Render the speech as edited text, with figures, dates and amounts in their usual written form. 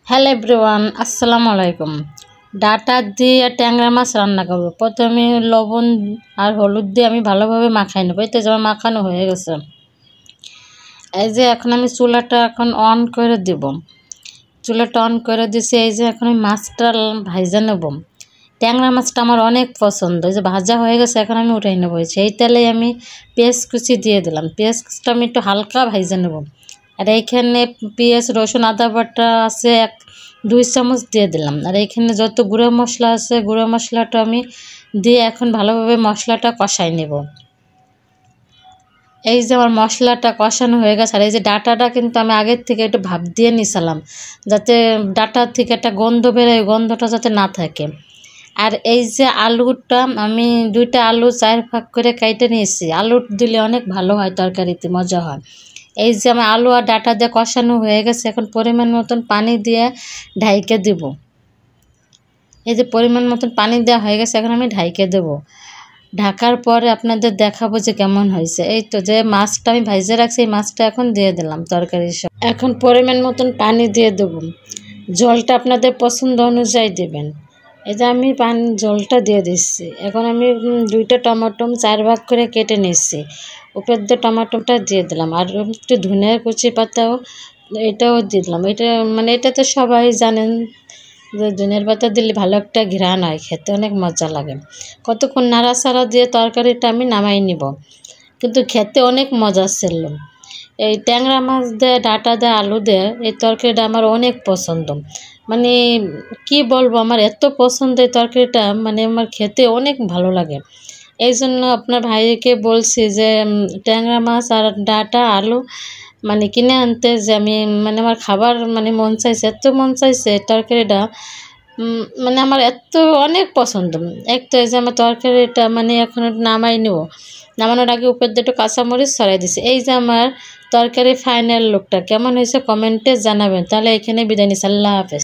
Hello everyone, আসসালামু আলাইকুম। Data দিয়ে ট্যাংরা মাছ রান্না করব। প্রথমে লবণ আর হলুদ দিয়ে আমি ভালোভাবে মাখাই নেব। এই তো যেমন মাখানো হয়ে গেছে। এই যে এখন আমি চুলাটা অন করে দেব। চুলাটা অন করে দিছি। এই যে এখন আমি মাছটা ভাজা নেব। ট্যাংরা মাছটা আমার অনেক পছন্দ। এই যে ভাজা হয়ে গেছে, এখন আমি উঠাই নেব। সেই তেলে আমি পেঁয়াজ কুচি দিয়ে দিলাম। পেঁয়াজ কুচিটা আমি একটু হালকা ভাজা নেব। আর এইখানে পেঁয়াজ রসুন আদা বাটা আছে 2 চামচ দিয়ে দিলাম। আর এইখানে যত গুঁড়ো মশলা আছে গুঁড়ো মশলাটা আমি দিয়ে এখন ভালোভাবে মশলাটা কষাই নেব। এই যে আমার মশলাটা কষানো হয়ে গেছে। আর এই যে ডাটাটা কিন্তু আমি আগের থেকে একটু ভাপ দিয়ে নিয়েছিলাম, যাতে ডাটার থেকে একটা গন্ধ বেরোয়, গন্ধটা যাতে না থাকে। আর এই যে আলুটা আমি 2টা আলু 4 ভাগ করে কেটে নিয়েছি। আলু দিলে অনেক ভালো হয়, তরকারিতে মজা হয়। এই যে আমার আলু আর ডাটা দিয়ে কষানো হয়ে গেছে, এখন পরিমাণ মতন পানি দিয়ে ঢাইকে দেব। এই যে পরিমাণ মতন পানি দেওয়া হয়ে গেছে, এখন আমি ঢাইকে দেব। ঢাকার পরে আপনাদের দেখাবো যে কেমন হয়েছে। এই তো যে মাছটা আমি ভাইজে রাখছি, এই মাছটা এখন দিয়ে দিলাম তরকারির সব। এখন পরিমাণ মতন পানি দিয়ে দেব। জলটা আপনাদের পছন্দ অনুযায়ী দেবেন। এই যে আমি জলটা দিয়ে দিচ্ছি। এখন আমি 2টা টমেটো 4 ভাগ করে কেটে নিচ্ছি, উপর দিয়ে টমেটোটা দিয়ে দিলাম। আর একটু ধনিয়া কুচি পাতাও এটাও দিয়ে দিলাম। এটা এটা তো সবাই জানেন যে ধনিয়ার পাতা দিলে ভালো একটা ঘ্রাণ হয়, খেতে অনেক মজা লাগে। কতক্ষণ নাড়াচাড়া দিয়ে তরকারিটা আমি নামাই নিব, কিন্তু খেতে অনেক মজা ছিল। এই ট্যাংরা মাছ দিয়ে ডাটা দিয়ে আলু দিয়ে এই তরকারিটা আমার অনেক পছন্দ। কি বলবো, আমার এত পছন্দ এই তরকারিটা, আমার খেতে অনেক ভালো লাগে। এই জন্য আপনার ভাইকে বলছি যে ট্যাংরা মাছ আর ডাটা আলু কিনে আনতে, যে আমি আমার খাবার মন চাইছে, এত মন চাইছে তরকারিটা। আমার এত অনেক পছন্দ। এক তো এই যে আমার তরকারিটা এখন নামাই নেব। নামানোর আগে উপর দিয়ে একটু কাঁচামরিচ ছড়াই দিছি। এই যে আমার তরকারি ফাইনাল লুকটা কেমন হয়েছে কমেন্টে জানাবেন। তাহলে এখানে বিদায় নিচ্ছি। আল্লাহ হাফেজ।